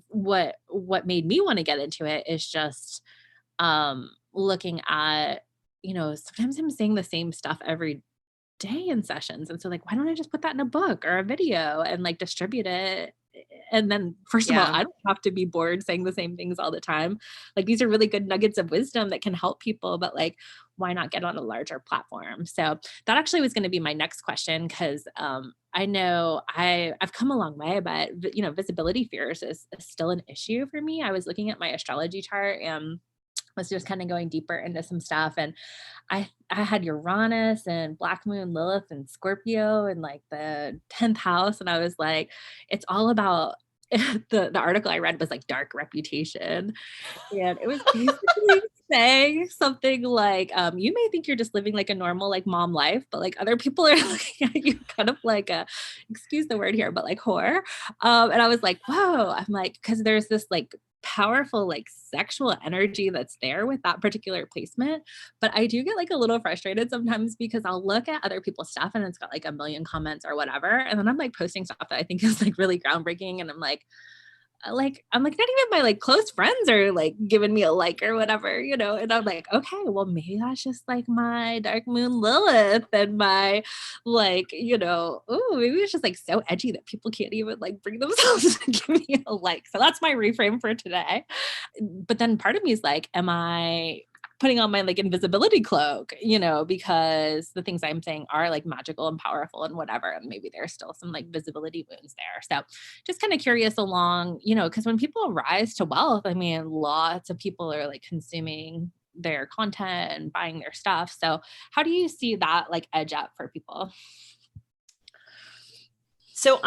what made me want to get into it is just, looking at, sometimes I'm saying the same stuff every day in sessions. And so like, why don't I just put that in a book or a video and like distribute it? And then first of all, I don't have to be bored saying the same things all the time. Like these are really good nuggets of wisdom that can help people, but like, why not get on a larger platform? So that actually was going to be my next question. Cause, I know I've come a long way, but visibility fears is still an issue for me. I was looking at my astrology chart and was just kind of going deeper into some stuff. And I had Uranus and Black Moon Lilith and Scorpio and like the 10th house. And I was like, it's all about the article I read was like dark reputation. And it was basically saying something like, you may think you're just living like a normal like mom life, but like other people are looking at you kind of like a, excuse the word here, but like whore. And I was like, whoa, I'm like, cause there's this like powerful like sexual energy that's there with that particular placement. But I do get like a little frustrated sometimes because I'll look at other people's stuff and it's got like a million comments or whatever. And then I'm like posting stuff that I think is like really groundbreaking. And I'm like, not even my like close friends are like giving me a like or whatever, and I'm like, okay, well maybe that's just like my dark moon Lilith and my like, maybe it's just like so edgy that people can't even like bring themselves to give me a like. So that's my reframe for today. But then part of me is like, am I putting on my like invisibility cloak, because the things I'm saying are like magical and powerful and whatever. And maybe there's still some like visibility wounds there. So just kind of curious along, because when people rise to wealth, I mean, lots of people are like consuming their content and buying their stuff. So how do you see that like edge up for people? So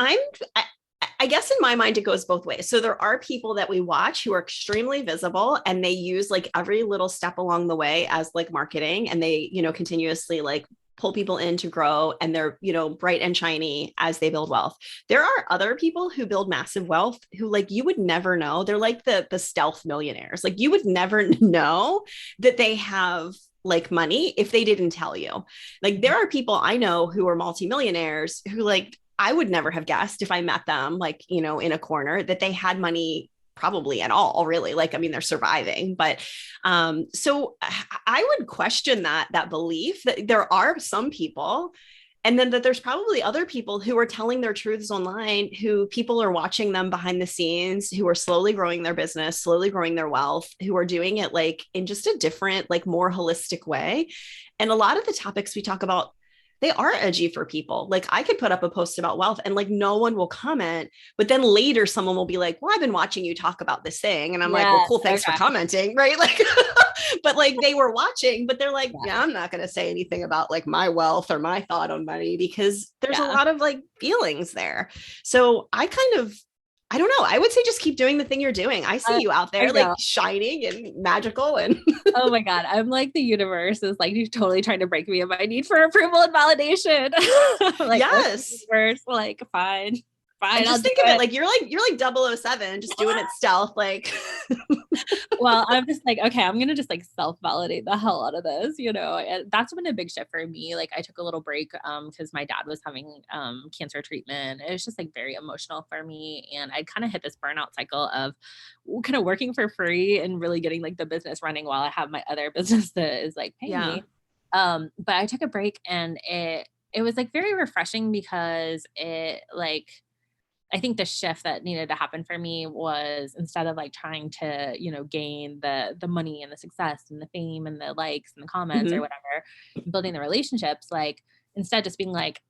I guess in my mind, it goes both ways. So there are people that we watch who are extremely visible and they use like every little step along the way as like marketing, and they, continuously like pull people in to grow, and they're, bright and shiny as they build wealth. There are other people who build massive wealth who like you would never know. They're like the stealth millionaires. Like you would never know that they have like money if they didn't tell you. Like there are people I know who are multimillionaires who like I would never have guessed if I met them, like, in a corner, that they had money probably at all, really. Like, I mean, they're surviving, but so I would question that belief that there are some people, and then that there's probably other people who are telling their truths online, who people are watching them behind the scenes, who are slowly growing their business, slowly growing their wealth, who are doing it like in just a different, like more holistic way. And a lot of the topics we talk about, they are edgy for people. Like I could put up a post about wealth and like no one will comment, but then later someone will be like, well, I've been watching you talk about this thing. And I'm like, well, cool. Thanks for commenting. Right. Like, but like they were watching, but they're like, yeah, I'm not going to say anything about like my wealth or my thought on money because there's a lot of like feelings there. So I don't know. I would say just keep doing the thing you're doing. I see you out there like shining and magical and oh my God. I'm like the universe is like totally trying to break me of my need for approval and validation. Like, yes. Universe, like fine. And just think of it like you're like 007 just doing it stealth like well, I'm just like, okay, I'm gonna just like self-validate the hell out of this, and that's been a big shift for me. Like I took a little break because my dad was having cancer treatment. It was just like very emotional for me, and I kind of hit this burnout cycle of kind of working for free and really getting like the business running while I have my other business that is like paying me. But I took a break, and it was like very refreshing because it like I think the shift that needed to happen for me was instead of like trying to, gain the money and the success and the fame and the likes and the comments or whatever, building the relationships, like instead just being like,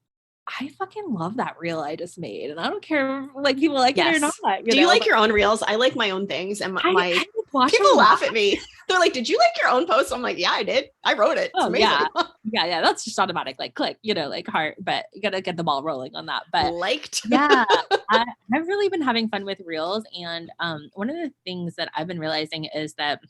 I fucking love that reel I just made. And I don't care like people like it or not. Do you like your own reels? I like my own things. And I Watch People them laugh at me. They're like, did you like your own post? I'm like, yeah, I did. I wrote it. It's amazing. Yeah. That's just automatic, like click, like heart, but you gotta get the ball rolling on that. But liked. Yeah, I've really been having fun with reels. And one of the things that I've been realizing is that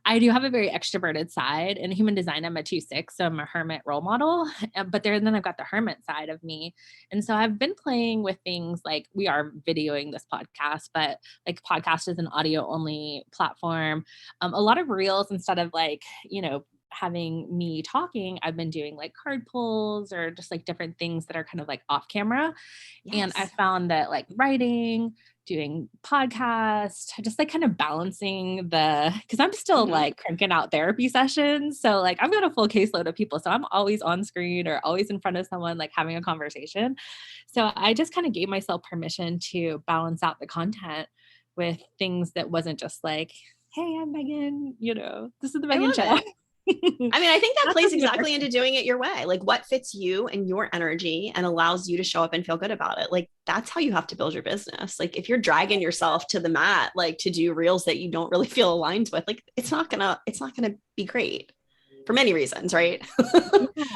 I do have a very extroverted side. In human design, I'm a 2/6, so I'm a hermit role model. But then I've got the hermit side of me. And so I've been playing with things like, we are videoing this podcast, but like podcast is an audio only platform. A lot of reels, instead of like, having me talking, I've been doing like card pulls or just like different things that are kind of like off camera. Yes. And I found that like writing, doing podcast, just like kind of balancing because I'm still like cranking out therapy sessions. So like I've got a full caseload of people. So I'm always on screen or always in front of someone, like having a conversation. So I just kind of gave myself permission to balance out the content with things that wasn't just like, hey, I'm Megan, this is the Megan show. I mean, I think that plays exactly into doing it your way. Like what fits you and your energy and allows you to show up and feel good about it. Like that's how you have to build your business. Like if you're dragging yourself to the mat, like to do reels that you don't really feel aligned with, like it's not gonna be great for many reasons, right?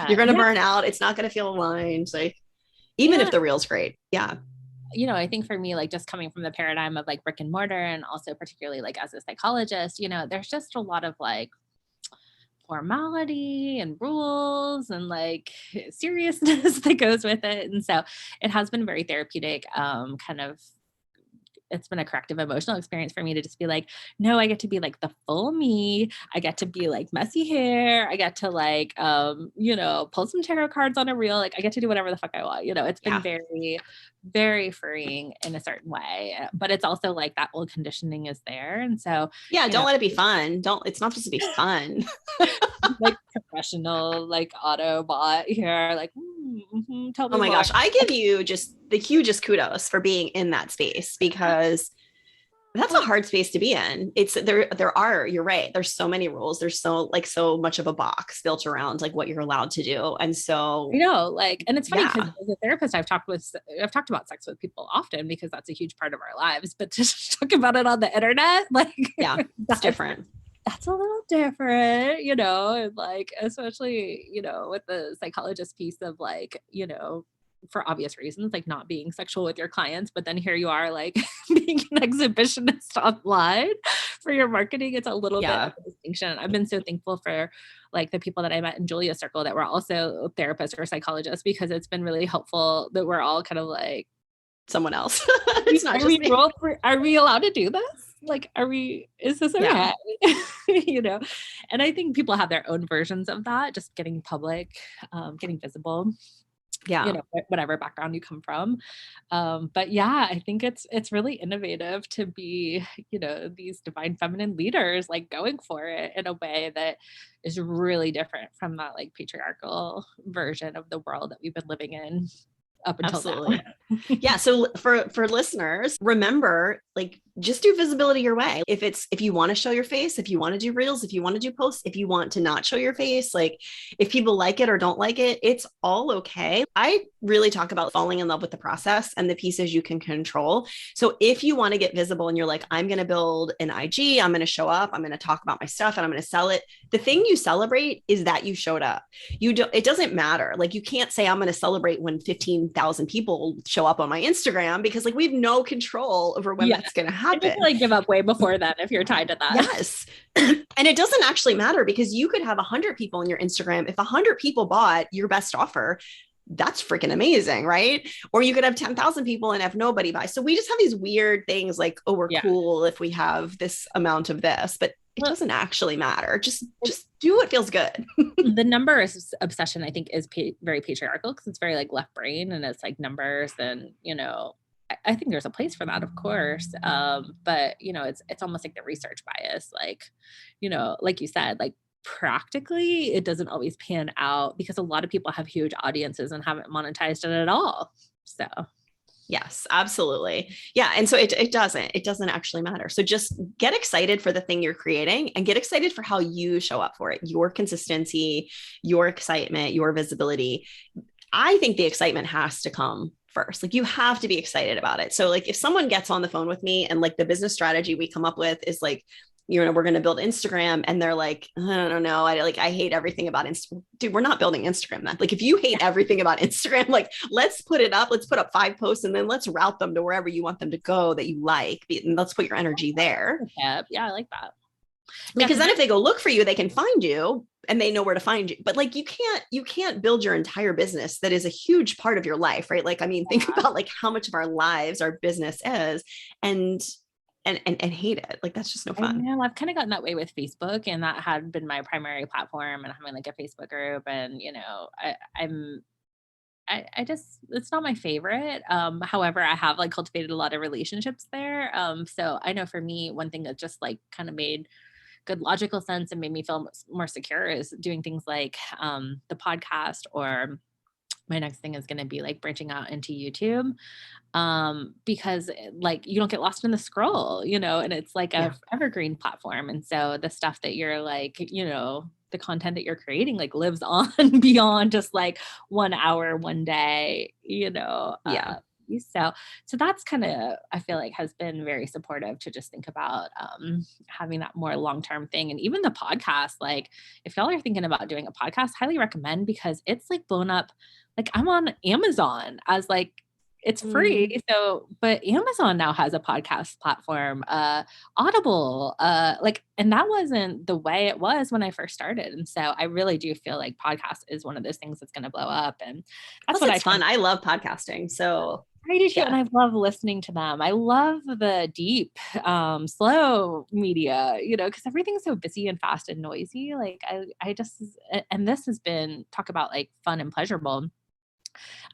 You're gonna burn out. It's not gonna feel aligned. Like even if the reel's great. Yeah. I think for me, like just coming from the paradigm of like brick and mortar, and also particularly like as a psychologist, there's just a lot of like formality and rules and like seriousness that goes with it. And so it has been very therapeutic, it's been a corrective emotional experience for me to just be like, no, I get to be like the full me. I get to be like messy hair. I get to like, pull some tarot cards on a reel. Like I get to do whatever the fuck I want. It's been very, very freeing in a certain way, but it's also like that old conditioning is there. And so, don't let it be fun. It's not supposed to be fun. Like professional, like Autobot here, like, tell me oh my more. gosh, I give you just the hugest kudos for being in that space, because that's a hard space to be in. It's you're right. There's so many rules. There's so much of a box built around like what you're allowed to do. And so, and it's funny because as a therapist, I've talked about sex with people often because that's a huge part of our lives, but to talk about it on the internet, like, that's different. That's a little different, and like, especially, with the psychologist piece of like, for obvious reasons, like not being sexual with your clients, but then here you are like being an exhibitionist online for your marketing. It's a little bit of a distinction. I've been so thankful for like the people that I met in Julia's circle that were also therapists or psychologists, because it's been really helpful that we're all kind of like someone else. It's not just me. Are we allowed to do this? Like, is this okay? And I think people have their own versions of that, just getting public, getting visible, whatever background you come from. But yeah, I think it's really innovative to be, these divine feminine leaders, like going for it in a way that is really different from that like patriarchal version of the world that we've been living in up until now. Yeah. So for listeners, remember, like, just do visibility your way. If you want to show your face, if you want to do reels, if you want to do posts, if you want to not show your face, like if people like it or don't like it, it's all okay. I really talk about falling in love with the process and the pieces you can control. So if you want to get visible and you're like, I'm going to build an IG, I'm going to show up, I'm going to talk about my stuff and I'm going to sell it. The thing you celebrate is that you showed up. It doesn't matter. Like you can't say I'm going to celebrate when 15,000 people show up on my Instagram, because like we have no control over when that's going to happen. You like give up way before then if you're tied to that. Yes. And it doesn't actually matter, because you could have 100 people in your Instagram. If 100 people bought your best offer, that's freaking amazing, right? Or you could have 10,000 people and have nobody buy. So we just have these weird things like, oh, we're cool if we have this amount of this, but it doesn't actually matter. Just do what feels good. The numbers obsession, I think, is very patriarchal, because it's very like left brain and it's like numbers, and I think there's a place for that, of course. But it's almost like the research bias, like, like you said, like practically it doesn't always pan out, because a lot of people have huge audiences and haven't monetized it at all. So yes, absolutely. Yeah. And so it doesn't actually matter. So just get excited for the thing you're creating and get excited for how you show up for it, your consistency, your excitement, your visibility. I think the excitement has to come first. Like you have to be excited about it. So like if someone gets on the phone with me and like the business strategy we come up with is like, we're going to build Instagram, and they're like, I don't know. I hate everything about Instagram. Dude, we're not building Instagram then. Like if you hate everything about Instagram, like let's put it up, let's put up 5 posts and then let's route them to wherever you want them to go that you like. And let's put your energy there. Yeah, I like that. Because then if they go look for you, they can find you and they know where to find you. But like, you can't build your entire business that is a huge part of your life, right? Like, I mean, think about like how much of our lives our business is, and hate it. Like, that's just no fun. I know. I've kind of gotten that way with Facebook, and that had been my primary platform, and having like a Facebook group, and I just, it's not my favorite. However, I have like cultivated a lot of relationships there. So I know for me, one thing that just like kind of made good logical sense and made me feel more secure is doing things like the podcast, or my next thing is going to be like branching out into YouTube, because like you don't get lost in the scroll, and it's like a evergreen platform. And so the stuff that you're like, the content that you're creating like lives on beyond just like 1 hour, one day, so that's kind of, I feel like, has been very supportive to just think about having that more long-term thing. And even the podcast, like if y'all are thinking about doing a podcast, highly recommend, because it's like blown up. Like I'm on Amazon as like, it's free. So, but Amazon now has a podcast platform, Audible, and that wasn't the way it was when I first started. And so I really do feel like podcast is one of those things that's going to blow up. And that's what fun. I love podcasting. So I do too. And I love listening to them. I love the deep, slow media, because everything's so busy and fast and noisy. Like I just, and this has been, talk about like fun and pleasurable.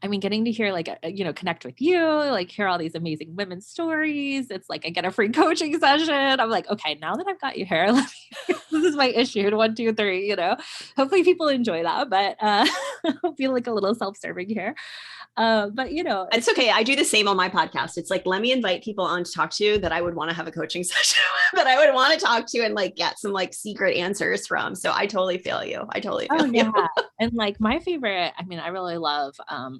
I mean, getting to hear like, connect with you, like hear all these amazing women's stories. It's like, I get a free coaching session. I'm like, okay, now that I've got you here, this is my issue. 1, 2, 3, hopefully people enjoy that, but I'll feel like a little self-serving here. But it's okay. I do the same on my podcast. It's like, let me invite people on to talk to that I would want to have a coaching session that I would want to talk to and like get some like secret answers from. So I totally feel you. You. And like my favorite, I mean, I really love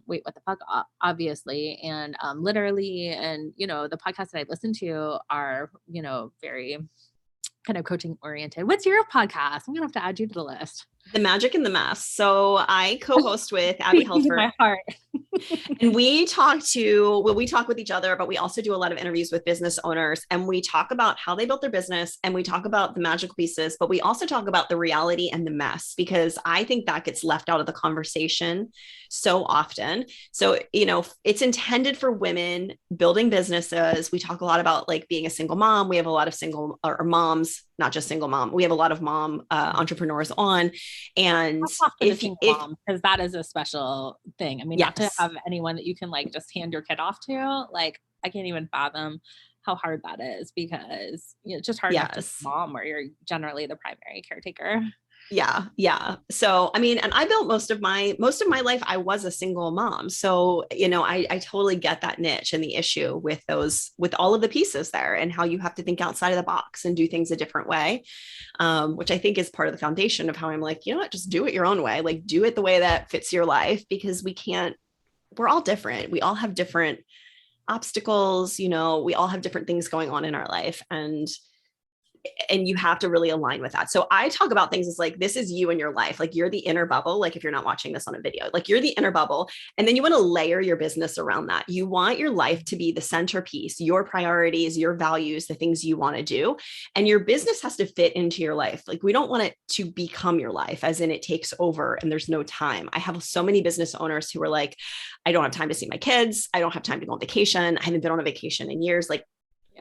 Wait, What the Fuck, obviously, and literally, and the podcasts that I listen to are very kind of coaching oriented. What's your podcast? I'm gonna have to add you to the list. The Magic and the Mess. So I co-host with Abby Helfer. My heart. And we talk with each other, but we also do a lot of interviews with business owners, and we talk about how they built their business, and we talk about the magical pieces, but we also talk about the reality and the mess, because I think that gets left out of the conversation so often. So, it's intended for women building businesses. We talk a lot about like being a single mom. We have a lot of single or moms, not just single mom. We have a lot of mom entrepreneurs on. And because that is a special thing. I mean, not to have anyone that you can like just hand your kid off to, like I can't even fathom how hard that is, because it's just hard enough to be a mom where you're generally the primary caretaker. Yeah. So, I mean, and I built most of my life, I was a single mom. So, I totally get that niche and the issue with all of the pieces there, and how you have to think outside of the box and do things a different way. Which I think is part of the foundation of how I'm like, just do it your own way, like do it the way that fits your life, because we're all different. We all have different obstacles, we all have different things going on in our life. And you have to really align with that. So I talk about things as like, this is you and your life. Like you're the inner bubble. Like if you're not watching this on a video, like you're the inner bubble. And then you want to layer your business around that. You want your life to be the centerpiece, your priorities, your values, the things you want to do. And your business has to fit into your life. Like we don't want it to become your life, as in it takes over and there's no time. I have so many business owners who are like, I don't have time to see my kids. I don't have time to go on vacation. I haven't been on a vacation in years. Like,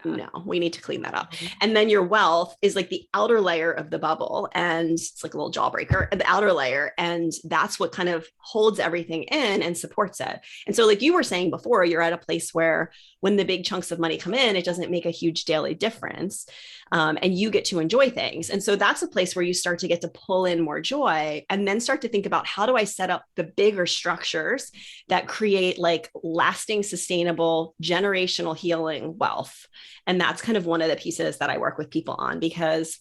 no, we need to clean that up. And then your wealth is like the outer layer of the bubble, and it's like a little jawbreaker, the outer layer. And that's what kind of holds everything in and supports it. And so like you were saying before, you're at a place where when the big chunks of money come in, it doesn't make a huge daily difference. And you get to enjoy things. And so that's a place where you start to get to pull in more joy, and then start to think about, how do I set up the bigger structures that create like lasting, sustainable, generational healing wealth? And that's kind of one of the pieces that I work with people on, because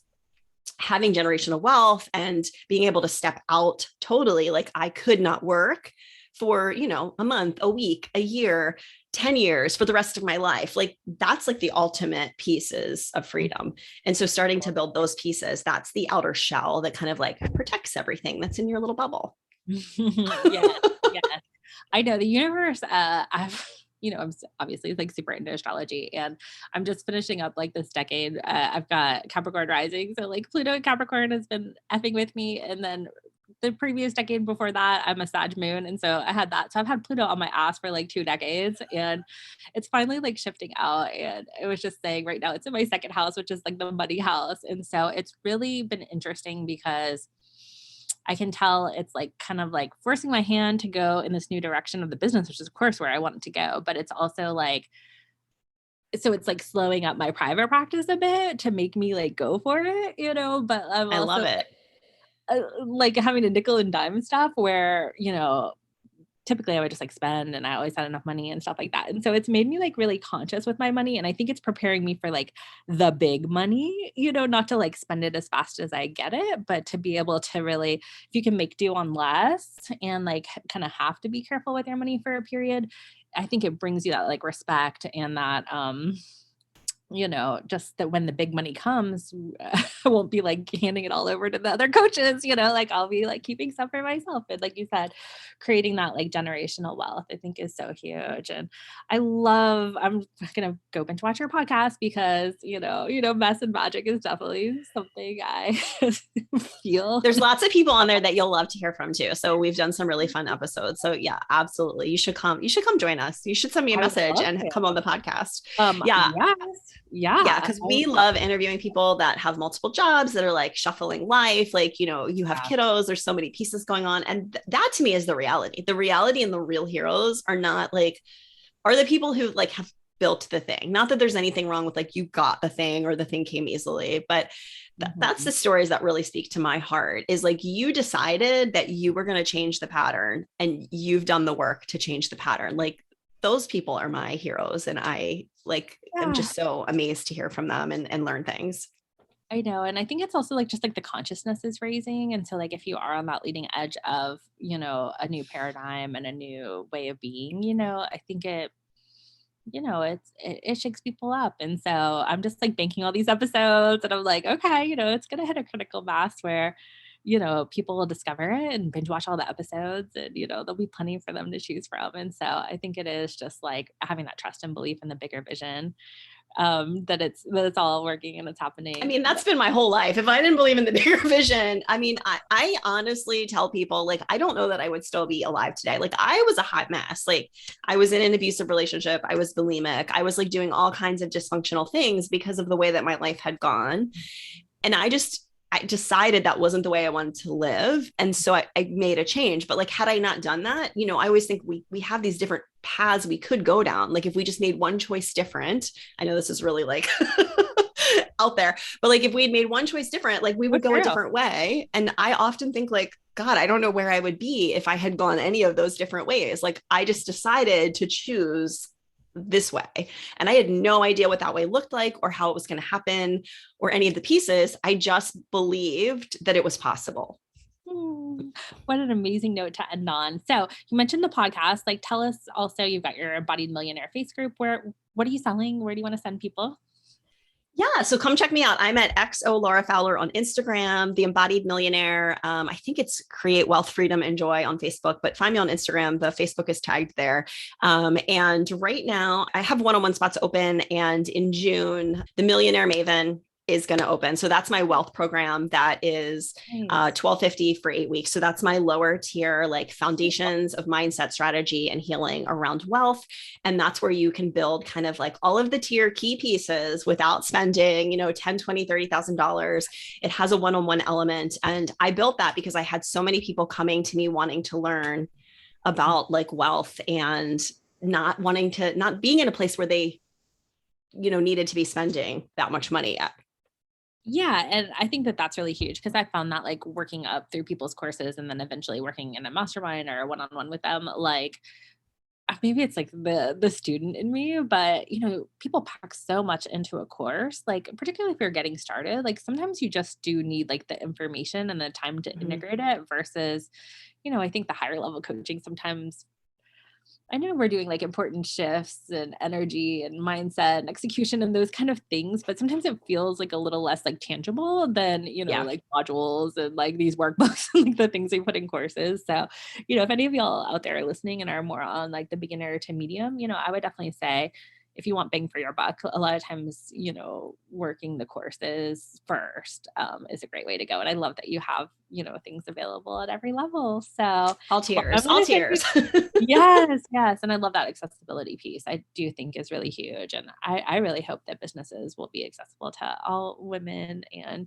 having generational wealth and being able to step out totally, like I could not work for, a month, a week, a year, 10 years, for the rest of my life. Like that's like the ultimate pieces of freedom. And so starting to build those pieces, that's the outer shell that kind of like protects everything that's in your little bubble. Yeah. I know the universe, I'm obviously like super into astrology, and I'm just finishing up like this decade. I've got Capricorn rising. So like Pluto and Capricorn has been effing with me. And then the previous decade before that, I'm a Sag moon. And so I had that. So I've had Pluto on my ass for like 2 decades, and it's finally like shifting out. And it was just saying right now it's in my second house, which is like the money house. And so it's really been interesting because I can tell it's like kind of like forcing my hand to go in this new direction of the business, which is of course where I want it to go. But it's also like, so it's like slowing up my private practice a bit to make me like go for it, but I'm I love also it. like having a nickel and dime stuff where, typically I would just like spend, and I always had enough money and stuff like that. And so it's made me like really conscious with my money. And I think it's preparing me for like the big money, not to like spend it as fast as I get it, but to be able to really, if you can make do on less and like kind of have to be careful with your money for a period, I think it brings you that like respect and that, just that when the big money comes, I won't be like handing it all over to the other coaches, like I'll be like keeping some for myself. And like you said, creating that like generational wealth, I think is so huge. And I'm going to go binge watch your podcast because, mess and magic is definitely something I feel. There's lots of people on there that you'll love to hear from too. So we've done some really fun episodes. So yeah, absolutely. You should come join us. You should send me a message and come on the podcast. Yeah. Yes. Yeah, because we love interviewing people that have multiple jobs, that are like shuffling life. Like, you have kiddos, there's so many pieces going on. And that to me is the reality. The reality and the real heroes are the people who like have built the thing. Not that there's anything wrong with like you got the thing or the thing came easily, but that's the stories that really speak to my heart, is like you decided that you were going to change the pattern and you've done the work to change the pattern. Like those people are my heroes. And I am just so amazed to hear from them and learn things. I know. And I think it's also like just like the consciousness is raising. And so like if you are on that leading edge of, a new paradigm and a new way of being, I think it shakes people up. And so I'm just like banking all these episodes, and I'm like, okay, it's going to hit a critical mass where, people will discover it and binge watch all the episodes, and, there'll be plenty for them to choose from. And so I think it is just like having that trust and belief in the bigger vision, that it's all working and it's happening. I mean, that's been my whole life. If I didn't believe in the bigger vision, I mean, I honestly tell people, like, I don't know that I would still be alive today. Like, I was a hot mess. Like, I was in an abusive relationship. I was bulimic. I was like doing all kinds of dysfunctional things because of the way that my life had gone. And I decided that wasn't the way I wanted to live. And so I made a change. But like, had I not done that, I always think we have these different paths we could go down. Like if we just made one choice different, I know this is really like out there, but like if we had made one choice different, like we would go a different way. And I often think like, God, I don't know where I would be if I had gone any of those different ways. Like I just decided to choose this way. And I had no idea what that way looked like or how it was going to happen or any of the pieces. I just believed that it was possible. What an amazing note to end on. So you mentioned the podcast. Like, tell us also, you've got your Embodied Millionaire face group. What are you selling? Where do you want to send people? Yeah, so come check me out. I'm at XO Laura Fowler on Instagram, The Embodied Millionaire. I think it's Create Wealth, Freedom, and Joy on Facebook, but find me on Instagram. The Facebook is tagged there. And right now I have one-on-one spots open. And in June, the Millionaire Maven is going to open. So that's my wealth program. That is $1,250 for 8 weeks. So that's my lower tier, like foundations of mindset, strategy, and healing around wealth. And that's where you can build kind of like all of the tier key pieces without spending, $10, $20, $30,000. It has a one-on-one element. And I built that because I had so many people coming to me wanting to learn about like wealth and not being in a place where they, needed to be spending that much money at. Yeah. And I think that that's really huge because I found that like working up through people's courses and then eventually working in a mastermind or a one-on-one with them, like maybe it's like the student in me, but people pack so much into a course, like particularly if you're getting started, like sometimes you just do need like the information and the time to Mhm. integrate it versus, I think the higher level coaching sometimes I know we're doing like important shifts and energy and mindset and execution and those kind of things, but sometimes it feels like a little less like tangible than, Yeah. like modules and like these workbooks and like the things they put in courses. So, if any of y'all out there are listening and are more on like the beginner to medium, I would definitely say if you want bang for your buck, a lot of times, working the courses first is a great way to go. And I love that you have, things available at every level. So, All well, I'm tears, all going to send you tears. yes, yes. And I love that accessibility piece. I do think is really huge. And I really hope that businesses will be accessible to all women and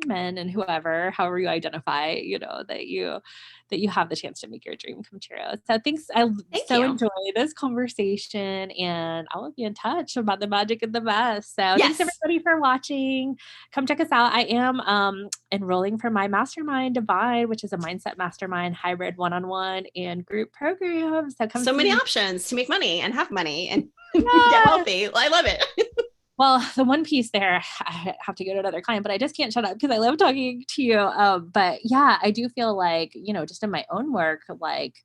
men and whoever, however you identify, that you have the chance to make your dream come true. So thanks. I Thank so you. enjoy this conversation and I will be in touch about the magic and the mess. So thanks Yes. everybody for watching. Come check us out. I am enrolling for my mastermind Divine, which is a mindset mastermind hybrid one-on-one and group program. So come So see many me. options to make money and have money and get Yes. wealthy. I love it. Well, the one piece there, I have to go to another client, but I just can't shut up because I love talking to you. But yeah, I do feel like, just in my own work, like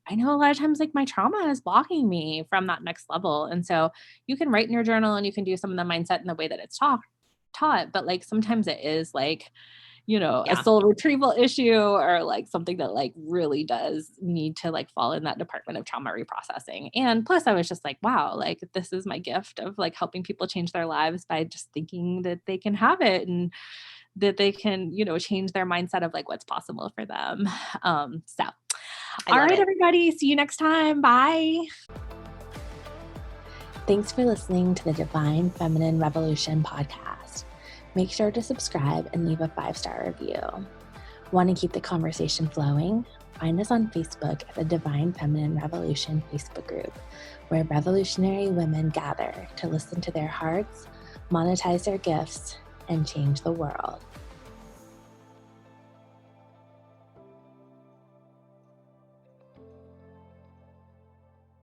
I know a lot of times like my trauma is blocking me from that next level. And so you can write in your journal and you can do some of the mindset in the way that it's taught, but like sometimes it is like, a Yeah. soul retrieval issue or like something that like really does need to like fall in that department of trauma reprocessing. And plus I was just like, wow, like this is my gift of like helping people change their lives by just thinking that they can have it and that they can, change their mindset of like what's possible for them. So, I all love right, it. everybody. See you next time. Bye. Thanks for listening to the Divine Feminine Revolution podcast. Make sure to subscribe and leave a 5-star review. Want to keep the conversation flowing? Find us on Facebook at the Divine Feminine Revolution Facebook group, where revolutionary women gather to listen to their hearts, monetize their gifts, and change the world.